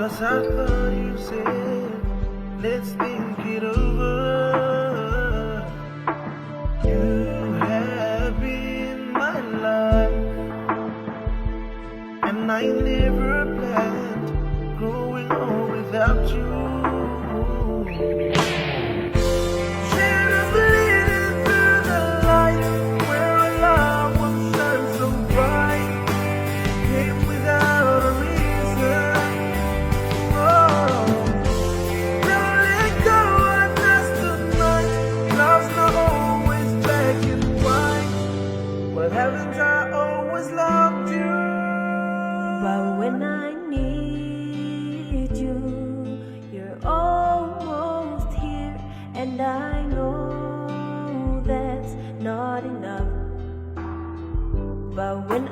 'Cause I thought you said, let's think it over. You have been my life, and I never planned growing old without you. But haven't I always loved you? But when I need you, you're almost here, and I know that's not enough. But when